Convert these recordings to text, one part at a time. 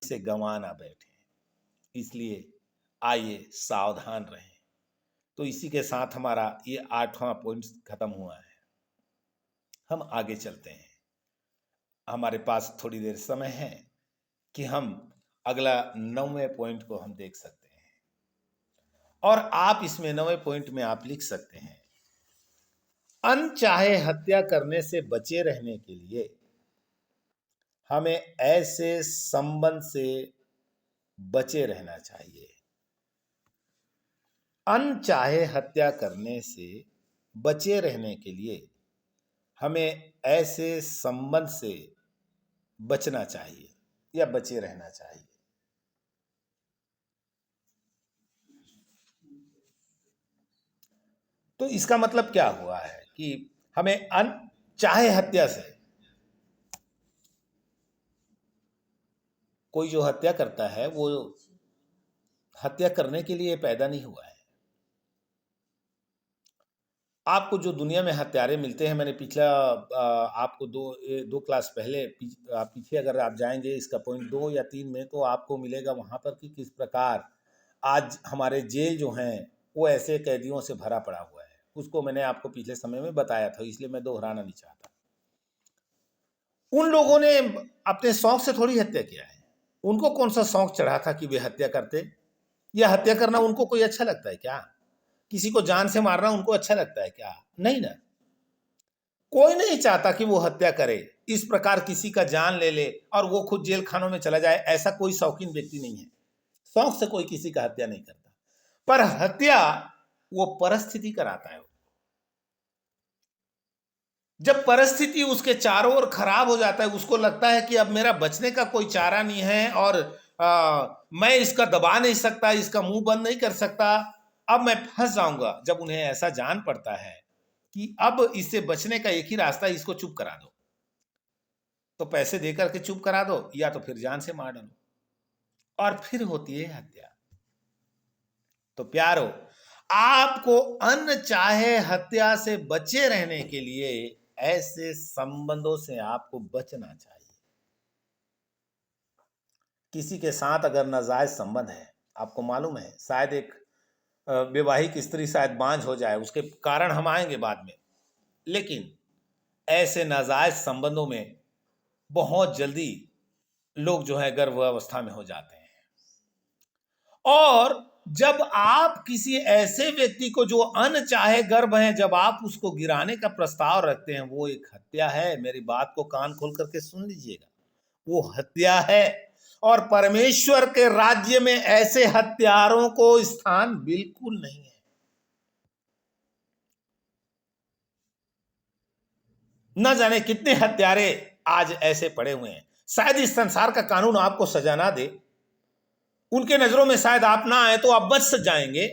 इसे गंवा ना बैठे, इसलिए आइए सावधान रहें। तो इसी के साथ हमारा ये 8वां पॉइंट खत्म हुआ है। हम आगे चलते हैं। हमारे पास थोड़ी देर समय है कि हम अगला 9वें पॉइंट को हम देख सकते हैं। और आप इसमें 9वें पॉइंट में आप लिख सकते हैं, अनचाहे हत्या करने से बचे रहने के लिए हमें ऐसे संबंध से बचे रहना चाहिए। अनचाहे हत्या करने से बचे रहने के लिए हमें ऐसे संबंध से बचना चाहिए या बचे रहना चाहिए। तो इसका मतलब क्या हुआ है कि हमें अनचाहे हत्या से, कोई जो हत्या करता है वो हत्या करने के लिए पैदा नहीं हुआ है। आपको जो दुनिया में हत्यारे मिलते हैं, मैंने पिछला आपको दो क्लास पहले पीछे अगर आप जाएंगे इसका पॉइंट 2 या 3 में, तो आपको मिलेगा वहां पर कि किस प्रकार आज हमारे जेल जो हैं वो ऐसे कैदियों से भरा पड़ा हुआ है। उसको मैंने आपको पिछले समय में बताया था, इसलिए मैं दोहराना नहीं चाहता। उन लोगों ने अपने शौक से थोड़ी हत्या किया है। उनको कौन सा शौक चढ़ा था कि वे हत्या करते? या हत्या करना उनको कोई अच्छा लगता है क्या? किसी को जान से मारना उनको अच्छा लगता है क्या? नहीं ना। कोई नहीं चाहता कि वो हत्या करे, इस प्रकार किसी का जान ले ले और वो खुद जेल खानों में चला जाए। ऐसा कोई शौकीन व्यक्ति नहीं है। शौक से कोई किसी का हत्या नहीं करता, पर हत्या वो परिस्थिति कराता है। जब परिस्थिति उसके चारों ओर खराब हो जाता है, उसको लगता है कि अब मेरा बचने का कोई चारा नहीं है और मैं इसका दबा नहीं सकता, इसका मुंह बंद नहीं कर सकता, अब मैं फंस जाऊंगा। जब उन्हें ऐसा जान पड़ता है कि अब इससे बचने का एक ही रास्ता है, इसको चुप करा दो, तो पैसे देकर के चुप करा दो या तो फिर जान से मार डालो, और फिर होती है हत्या। तो प्यारो, आपको अनचाहे हत्या से बचे रहने के लिए ऐसे संबंधों से आपको बचना चाहिए। किसी के साथ अगर नाजायज संबंध है, आपको मालूम है, शायद एक वैवाहिक स्त्री शायद बांझ हो जाए, उसके कारण हम आएंगे बाद में, लेकिन ऐसे नाजायज संबंधों में बहुत जल्दी लोग जो है गर्भावस्था में हो जाते हैं। और जब आप किसी ऐसे व्यक्ति को जो अनचाहे गर्भ है, जब आप उसको गिराने का प्रस्ताव रखते हैं, वो एक हत्या है। मेरी बात को कान खोल करके सुन लीजिएगा, वो हत्या है। और परमेश्वर के राज्य में ऐसे हत्यारों को स्थान बिल्कुल नहीं है। न जाने कितने हत्यारे आज ऐसे पड़े हुए हैं। शायद इस संसार का कानून आपको सजा ना दे, उनके नजरों में शायद आप ना आए तो आप बच जाएंगे,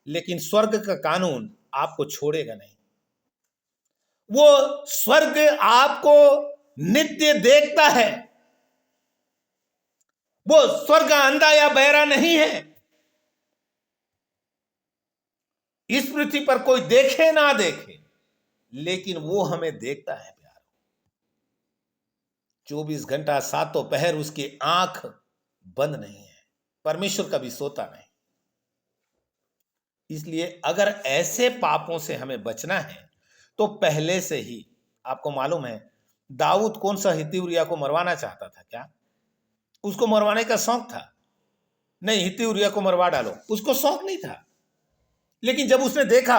लेकिन स्वर्ग का कानून आपको छोड़ेगा नहीं। वो स्वर्ग आपको नित्य देखता है। वो स्वर्ग अंधा या बहरा नहीं है। इस पृथ्वी पर कोई देखे ना देखे, लेकिन वो हमें देखता है प्यार। 24 घंटा सातों पहर उसकी आंख बंद नहीं है। परमेश्वर कभी सोता नहीं। इसलिए अगर ऐसे पापों से हमें बचना है तो पहले से ही, आपको मालूम है, दाऊद कौन सा हित्ती उरिय्याह को मरवाना चाहता था क्या? उसको मरवाने का शौक था? नहीं, हित्ती उरिय्याह को मरवा डालो, उसको शौक नहीं था। लेकिन जब उसने देखा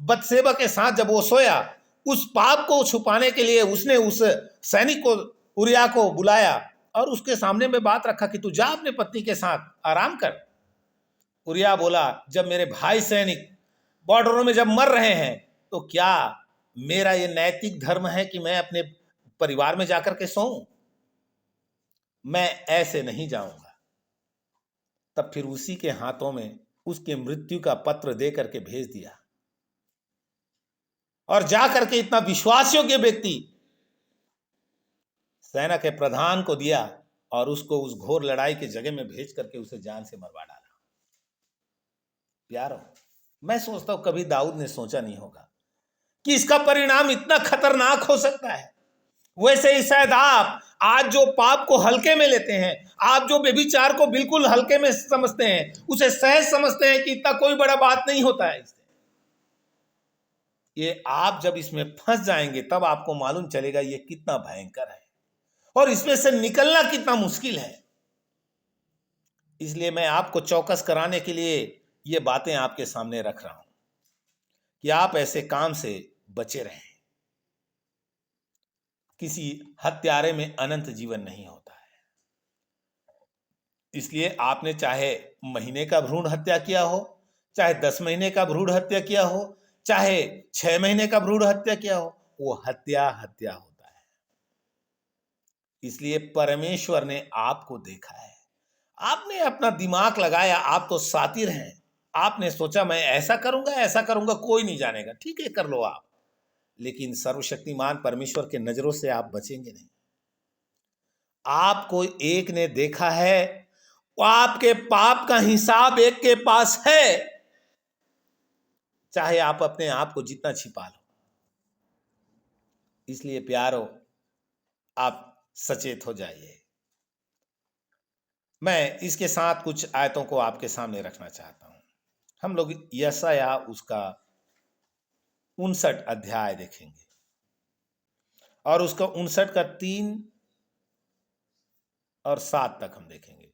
बतशेबा के साथ जब वो सोया, उस पाप को छुपाने के लिए उसने उस सैनिक को, उरिय्याह को बुलाया और उसके सामने में बात रखा कि तू जा अपने पत्नी के साथ आराम कर। उरिय्याह बोला, जब मेरे भाई सैनिक बॉर्डरों में जब मर रहे हैं, तो क्या मेरा ये नैतिक धर्म है कि मैं अपने परिवार में जाकर के सोऊं? मैं ऐसे नहीं जाऊंगा। तब फिर उसी के हाथों में उसके मृत्यु का पत्र दे करके भेज दिया, और जाकर के इतना विश्वासयोग्य व्यक्ति सेना के प्रधान को दिया और उसको उस घोर लड़ाई के जगह में भेज करके उसे जान से मरवा डाला। प्यारो, मैं सोचता हूं कभी दाऊद ने सोचा नहीं होगा कि इसका परिणाम इतना खतरनाक हो सकता है। वैसे ही शायद आप आज जो पाप को हल्के में लेते हैं, आप जो व्यभिचार को बिल्कुल हल्के में समझते हैं, उसे सहज समझते हैं कि इतना कोई बड़ा बात नहीं होता है, ये आप जब इसमें फंस जाएंगे तब आपको मालूम चलेगा ये कितना भयंकर है और इसमें से निकलना कितना मुश्किल है। इसलिए मैं आपको चौकस कराने के लिए ये बातें आपके सामने रख रहा हूं कि आप ऐसे काम से बचे रहें। किसी हत्यारे में अनंत जीवन नहीं होता है। इसलिए आपने चाहे महीने का भ्रूण हत्या किया हो, चाहे 10 महीने का भ्रूण हत्या किया हो, चाहे 6 महीने का भ्रूण हत्या किया हो, वो हत्या हत्या होता है। इसलिए परमेश्वर ने आपको देखा है, आपने अपना दिमाग लगाया, आप तो सातिर हैं, आपने सोचा मैं ऐसा करूंगा, कोई नहीं जानेगा, ठीक है कर लो आप, लेकिन सर्वशक्तिमान परमेश्वर के नजरों से आप बचेंगे नहीं। आपको एक ने देखा है, वो आपके पाप का हिसाब एक के पास है, चाहे आप अपने आप को जितना छिपा लो। इसलिए प्यारो, आप सचेत हो जाइए। मैं इसके साथ कुछ आयतों को आपके सामने रखना चाहता हूं। हम लोग यशाया उसका 59 अध्याय देखेंगे और उसका 59 का 3 और 7 तक हम देखेंगे।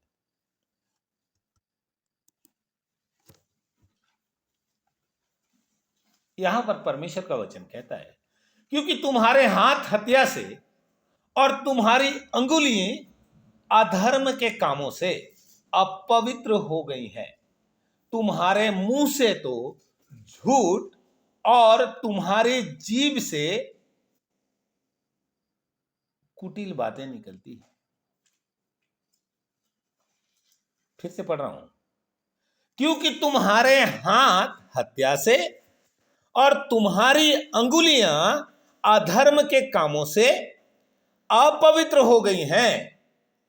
यहां पर परमेश्वर का वचन कहता है, क्योंकि तुम्हारे हाथ हत्या से और तुम्हारी अंगुलियां अधर्म के कामों से अपवित्र हो गई हैं, तुम्हारे मुंह से तो झूठ और तुम्हारी जीभ से कुटिल बातें निकलती हैं। फिर से पढ़ रहा हूं, क्योंकि तुम्हारे हाथ हत्या से और तुम्हारी अंगुलियां अधर्म के कामों से अपवित्र हो गई हैं,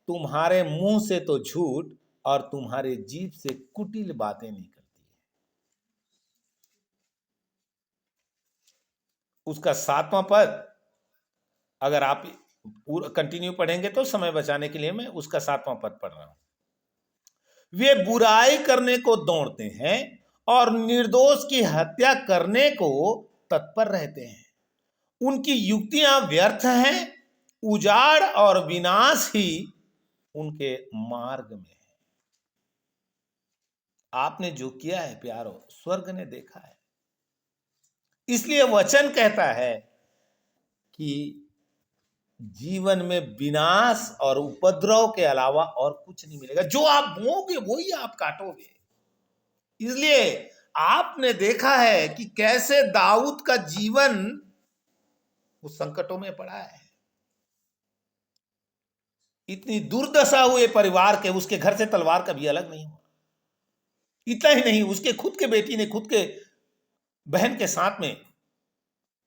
तुम्हारे मुंह से तो झूठ और तुम्हारे जीभ से कुटिल बातें निकलती हैं। उसका 7वां पद अगर आप कंटिन्यू पढ़ेंगे तो समय बचाने के लिए मैं उसका 7वां पद पढ़ रहा हूं। वे बुराई करने को दौड़ते हैं और निर्दोष की हत्या करने को तत्पर रहते हैं, उनकी युक्तियां व्यर्थ हैं, उजाड़ और विनाश ही उनके मार्ग में है। आपने जो किया है प्यारो, स्वर्ग ने देखा है। इसलिए वचन कहता है कि जीवन में विनाश और उपद्रव के अलावा और कुछ नहीं मिलेगा। जो आप बोओगे वही आप काटोगे। इसलिए आपने देखा है कि कैसे दाऊद का जीवन उस संकटों में पड़ा है। इतनी दुर्दशा हुए परिवार के, उसके घर से तलवार कभी अलग नहीं हुआ। इतना ही नहीं, उसके खुद के बेटी ने खुद के बहन के साथ में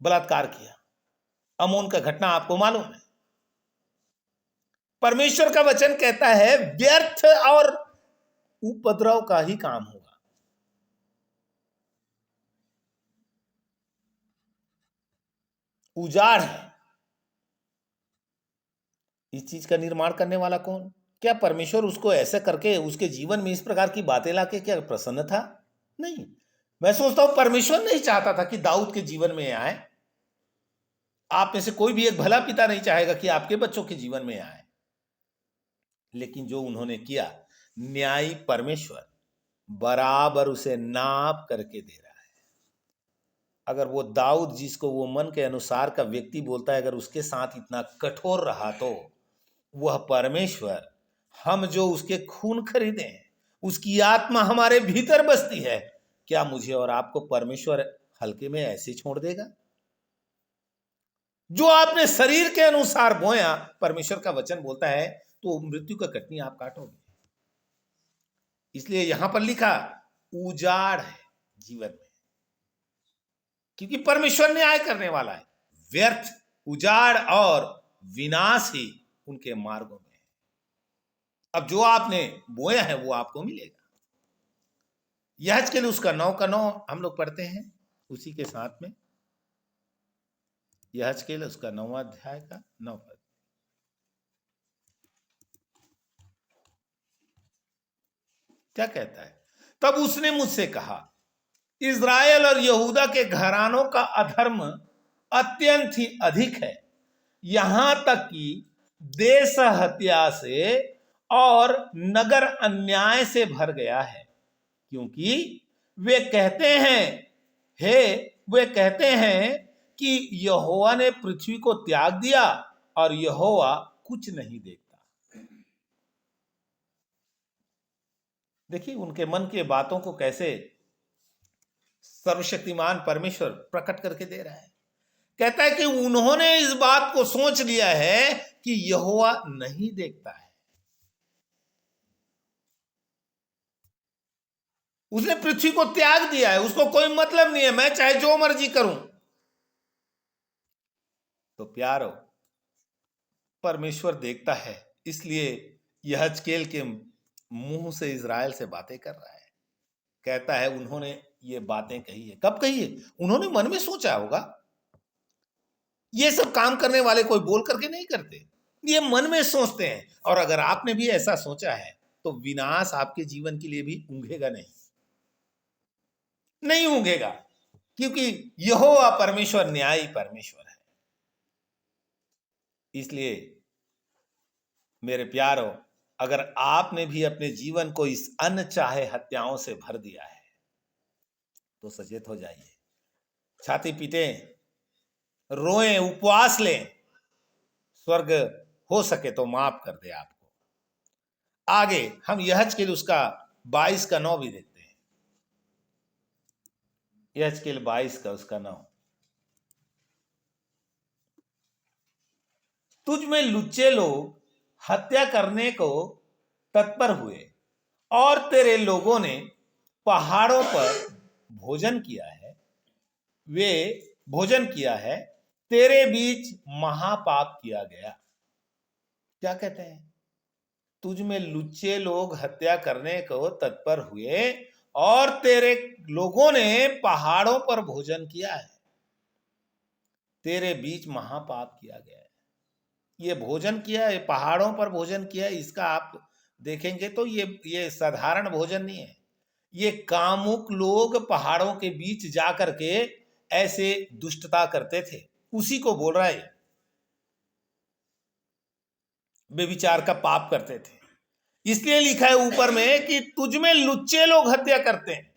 बलात्कार किया। अमोन का घटना आपको मालूम है। परमेश्वर का वचन कहता है व्यर्थ और उपद्रव का ही काम होगा। उजाड़ है। इस चीज का निर्माण करने वाला कौन? क्या परमेश्वर उसको ऐसे करके उसके जीवन में इस प्रकार की बातें लाके क्या प्रसन्न था? नहीं। मैं सोचता हूं परमेश्वर नहीं चाहता था कि दाऊद के जीवन में आए। आप में से कोई भी एक भला पिता नहीं चाहेगा कि आपके बच्चों के जीवन में आए, लेकिन जो उन्होंने किया, न्यायी परमेश्वर बराबर उसे नाप करके दे रहा है। अगर वो दाऊद, जिसको वो मन के अनुसार का व्यक्ति बोलता है, अगर उसके साथ इतना कठोर रहा, तो वह परमेश्वर, हम जो उसके खून खरीदे हैं, उसकी आत्मा हमारे भीतर बसती है, क्या मुझे और आपको परमेश्वर हल्के में ऐसे छोड़ देगा? जो आपने शरीर के अनुसार बोया, परमेश्वर का वचन बोलता है, तो मृत्यु का कटनी आप काटोगे। इसलिए यहां पर लिखा उजाड़ है जीवन में, क्योंकि परमेश्वर न्याय करने वाला है। व्यर्थ, उजाड़ और विनाश ही उनके मार्गों में है। अब जो आपने बोया है वो आपको मिलेगा। यहेजकेल उसका 9 का 9 हम लोग पढ़ते हैं उसी के साथ में। यहेजकेल उसका 9वां अध्याय का 9 पद। क्या कहता है? तब उसने मुझसे कहा, इज़राइल और यहूदा के घरानों का अधर्म अत्यंत ही अधिक है, यहां तक कि देश हत्या से और नगर अन्याय से भर गया है, क्योंकि वे कहते हैं हे वे कहते हैं कि यहोवा ने पृथ्वी को त्याग दिया और यहोवा कुछ नहीं देखता। देखिए उनके मन की बातों को कैसे सर्वशक्तिमान परमेश्वर प्रकट करके दे रहा है। कहता है कि उन्होंने इस बात को सोच लिया है कि यहोवा नहीं देखता है। उसने पृथ्वी को त्याग दिया है, उसको कोई मतलब नहीं है, मैं चाहे जो मर्जी करूं। तो प्यारो, परमेश्वर देखता है, इसलिए यहेजकेल के मुंह से इज़राइल से बातें कर रहा है। कहता है उन्होंने ये बातें कही है। कब कही है? उन्होंने मन में सोचा होगा। ये सब काम करने वाले कोई बोल करके नहीं करते, ये मन में सोचते हैं। और अगर आपने भी ऐसा सोचा है तो विनाश आपके जीवन के लिए भी ऊँघेगा नहीं, नहीं ऊँघेगा, क्योंकि यहोवा परमेश्वर न्यायी परमेश्वर है। इसलिए मेरे प्यारो, अगर आपने भी अपने जीवन को इस अनचाहे हत्याओं से भर दिया है तो सचेत हो जाइए, छाती पीटें, रोएं, उपवास लें, स्वर्ग हो सके तो माफ कर दे आपको। आगे हम यहेजकेल उसका 22 का 9 भी देखते हैं। यहेजकेल 22 का उसका 9। तुझ में लुच्चे लोग हत्या करने को तत्पर हुए और तेरे लोगों ने पहाड़ों पर भोजन किया है, वे भोजन किया है, तेरे बीच महापाप किया गया। क्या कहते हैं? तुझ में लुच्चे लोग हत्या करने को तत्पर हुए और तेरे लोगों ने पहाड़ों पर भोजन किया है, तेरे बीच महापाप किया गया है। ये भोजन किया है, पहाड़ों पर भोजन किया है, इसका आप देखेंगे तो ये साधारण भोजन नहीं है। ये कामुक लोग पहाड़ों के बीच जाकर के ऐसे दुष्टता करते थे, उसी को बोल रहा है। बेविचार का पाप करते थे, इसलिए लिखा है ऊपर में कि तुझ में लुच्चे लोग हत्या करते हैं,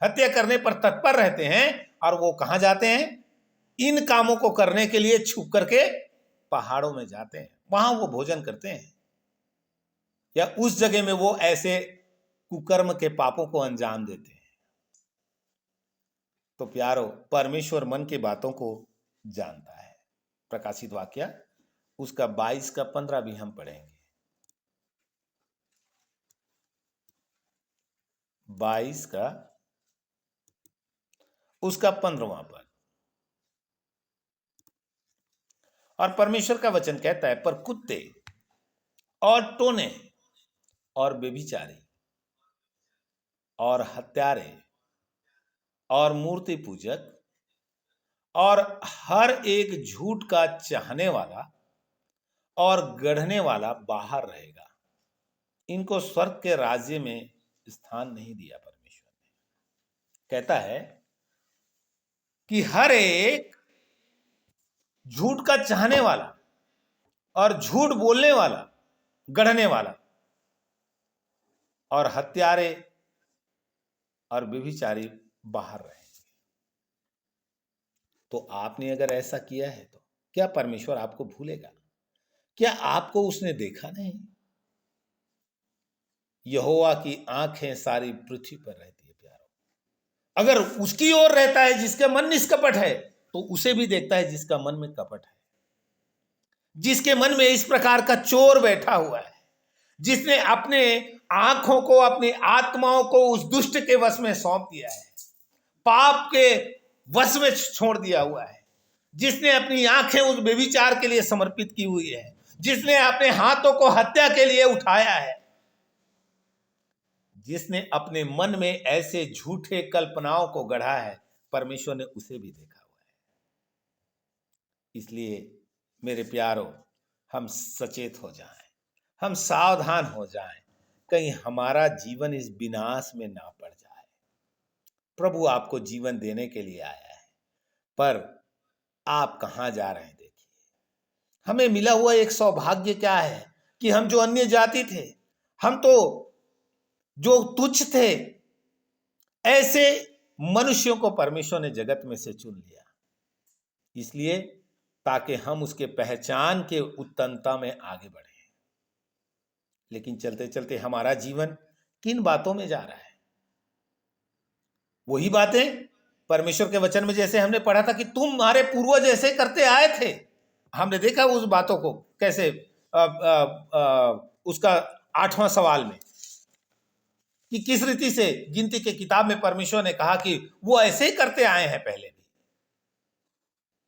हत्या करने पर तत्पर रहते हैं। और वो कहां जाते हैं? इन कामों को करने के लिए छुप करके पहाड़ों में जाते हैं, वहां वो भोजन करते हैं, या उस जगह में वो ऐसे कुकर्म के पापों को अंजाम देते हैं। तो प्यारो, परमेश्वर मन की बातों को जानता है। प्रकाशित वाक्य उसका 22 का 15 भी हम पढ़ेंगे। 22 का उसका 15वां पद। और परमेश्वर का वचन कहता है, पर कुत्ते और टोने और व्यभिचारी और हत्यारे और मूर्ति पूजक और हर एक झूठ का चाहने वाला और गढ़ने वाला बाहर रहेगा, इनको स्वर्ग के राज्य में स्थान नहीं दिया। परमेश्वर ने कहता है कि हर एक झूठ का चाहने वाला और झूठ बोलने वाला, गढ़ने वाला और हत्यारे और व्यभिचारी बाहर रहेंगे। तो आपने अगर ऐसा किया है तो क्या परमेश्वर आपको भूलेगा? क्या आपको उसने देखा नहीं? यहोवा की आंखें सारी पृथ्वी पर रहती है प्यारो। अगर उसकी ओर रहता है जिसका मन निष्कपट है, तो उसे भी देखता है जिसका मन में कपट है, जिसके मन में इस प्रकार का चोर बैठा हुआ है, जिसने अपने आंखों को, अपनी आत्माओं को उस दुष्ट के वश में सौंप दिया है, पाप के वश में छोड़ दिया हुआ है, जिसने अपनी आंखें उस व्यभिचार के लिए समर्पित की हुई है, जिसने अपने हाथों को हत्या के लिए उठाया है, जिसने अपने मन में ऐसे झूठे कल्पनाओं को गढ़ा है, परमेश्वर ने उसे भी देखा हुआ है। इसलिए मेरे प्यारों, हम सचेत हो जाएं, हम सावधान हो जाएं, कहीं हमारा जीवन इस विनाश में ना पड़ जाए। प्रभु आपको जीवन देने के लिए आया है, पर आप कहाँ जा रहे हैं? देखिए, हमें मिला हुआ एक सौभाग्य क्या है कि हम जो अन्य जाति थे, हम तो जो तुच्छ थे, ऐसे मनुष्यों को परमेश्वर ने जगत में से चुन लिया, इसलिए ताकि हम उसके पहचान के उत्तमता में आगे बढ़े। लेकिन चलते चलते हमारा जीवन किन बातों में जा रहा है? वही बातें परमेश्वर के वचन में जैसे हमने पढ़ा था कि तुम्हारे पूर्वज ऐसे करते आए थे। हमने देखा उस बातों को कैसे उसका 8वां सवाल में कि किस रीति से गिनती के किताब में परमेश्वर ने कहा कि वो ऐसे ही करते आए हैं पहले भी।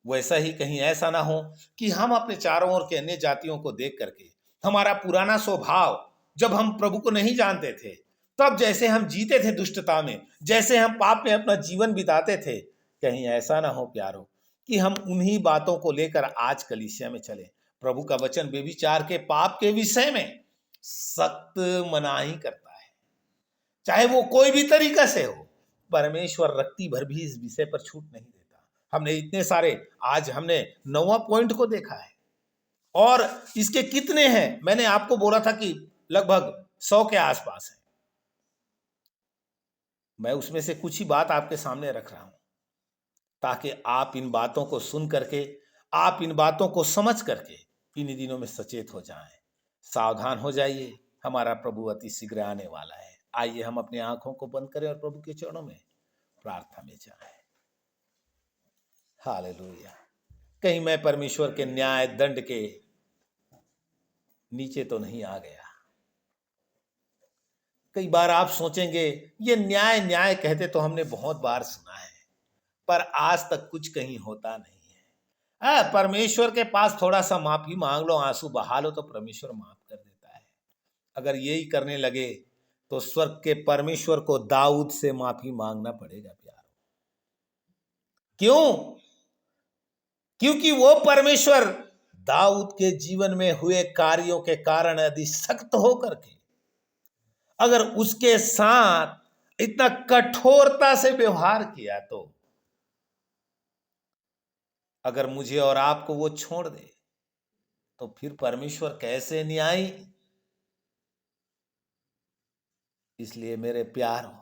वैसा ही कहीं ऐसा ना हो कि हम अपने चारों ओर के अन्य जातियों को देख करके हमारा पुराना स्वभाव, जब हम प्रभु को नहीं जानते थे, तब जैसे हम जीते थे दुष्टता में, जैसे हम पाप में अपना जीवन बिताते थे, कहीं ऐसा ना हो प्यारो कि हम उन्हीं बातों को लेकर आज कलीसिया में चले। प्रभु का वचन व्यभिचार के पाप के विषय में सख्त मनाही करता है, चाहे वो कोई भी तरीका से हो। परमेश्वर रत्ती भर भी इस विषय पर छूट नहीं देता। हमने इतने सारे, आज हमने 9वां पॉइंट को देखा है, और इसके कितने हैं? मैंने आपको बोला था कि लगभग 100 के आसपास है। मैं उसमें से कुछ ही बात आपके सामने रख रहा हूं, ताकि आप इन बातों को सुन करके, आप इन बातों को समझ करके इन दिनों में सचेत हो जाएं, सावधान हो जाइए। हमारा प्रभु अति शीघ्र आने वाला है। आइए हम अपनी आंखों को बंद करें और प्रभु के चरणों में प्रार्थना में जाएं। हालेलुया। कहीं मैं परमेश्वर के न्याय दंड के नीचे तो नहीं आ गया। कई बार आप सोचेंगे ये न्याय न्याय कहते तो हमने बहुत बार सुना है, पर आज तक कुछ कहीं होता नहीं है। परमेश्वर के पास थोड़ा सा माफी मांग लो, आंसू बहा लो, तो परमेश्वर माफ कर देता है। अगर यही करने लगे तो स्वर्ग के परमेश्वर को दाऊद से माफी मांगना पड़ेगा प्यारो। क्यों? क्योंकि वो परमेश्वर दाऊद के जीवन में हुए कार्यों के कारण यदि सख्त होकर के अगर उसके साथ इतना कठोरता से व्यवहार किया, तो अगर मुझे और आपको वो छोड़ दे तो फिर परमेश्वर कैसे न्यायी? इसलिए मेरे प्यारों,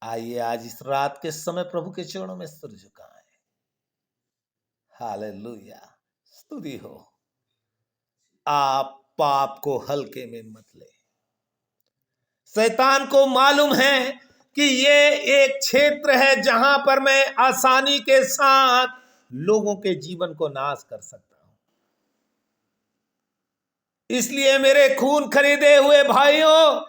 आइए आज इस रात के समय प्रभु के चरणों में सिर झुकाएं। हालेलुया, स्तुति हो। आप पाप को हल्के में मत ले। शैतान को मालूम है कि ये एक क्षेत्र है जहां पर मैं आसानी के साथ लोगों के जीवन को नाश कर सकता हूं। इसलिए मेरे खून खरीदे हुए भाइयों,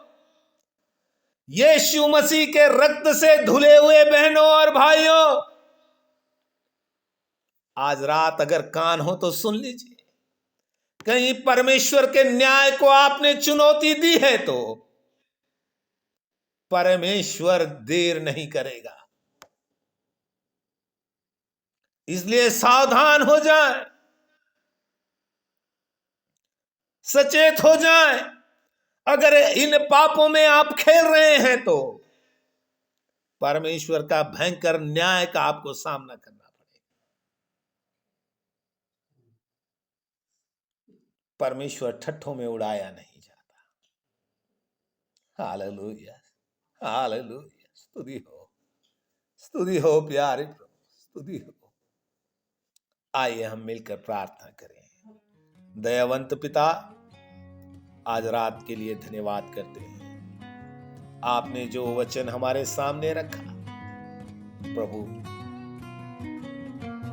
यीशु मसीह के रक्त से धुले हुए बहनों और भाइयों, आज रात अगर कान हो तो सुन लीजिए। कहीं परमेश्वर के न्याय को आपने चुनौती दी है तो परमेश्वर देर नहीं करेगा। इसलिए सावधान हो जाएं, सचेत हो जाएं। अगर इन पापों में आप खेल रहे हैं तो परमेश्वर का भयंकर न्याय का आपको सामना करना पड़ेगा। परमेश्वर ठट्ठों में उड़ाया नहीं जाता। हालेलुया, हालेलुया, स्तुति हो प्यारे प्रभु, स्तुति हो। आइए हम मिलकर प्रार्थना करें। दयावंत पिता, आज रात के लिए धन्यवाद करते हैं। आपने जो वचन हमारे सामने रखा प्रभु,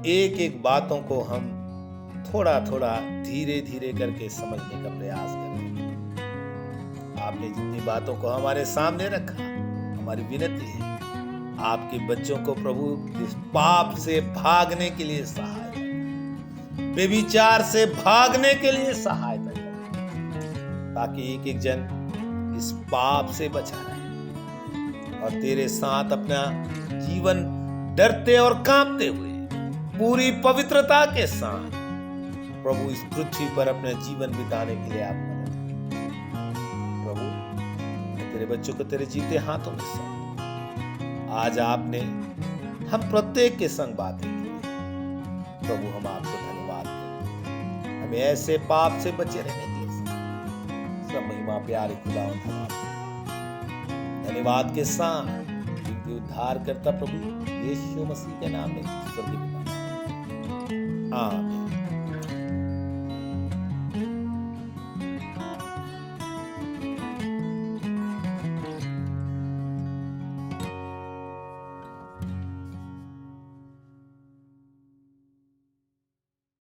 एक एक बातों को हम थोड़ा थोड़ा धीरे धीरे करके समझने का प्रयास करें। आपने जितनी बातों को हमारे सामने रखा, हमारी विनती है आपके बच्चों को प्रभु इस पाप से भागने के लिए सहायता, व्यभिचार से भागने के लिए सहायता करें, ताकि एक एक जन इस पाप से बचा रहे और तेरे साथ अपना जीवन डरते और कांपते हुए पूरी पवित्रता के साथ प्रभु इस पृथ्वी पर अपने जीवन बिताने के लिए आप मदद करें। प्रभु मैं तेरे बच्चों को तेरे जीते हाथों में सौंप। आज आपने हम प्रत्येक के संग बातें की। प्रभु हम आपको धन्यवाद करते हैं। हमें ऐसे पाप से बचे रहने के लिए सब महिमा प्यारे खुदावंद हम आपको धन्यवाद के साथ इनके उद्धार करता प्रभु यीशु मसीह के नाम में स्वर्गीय पिता आमीन।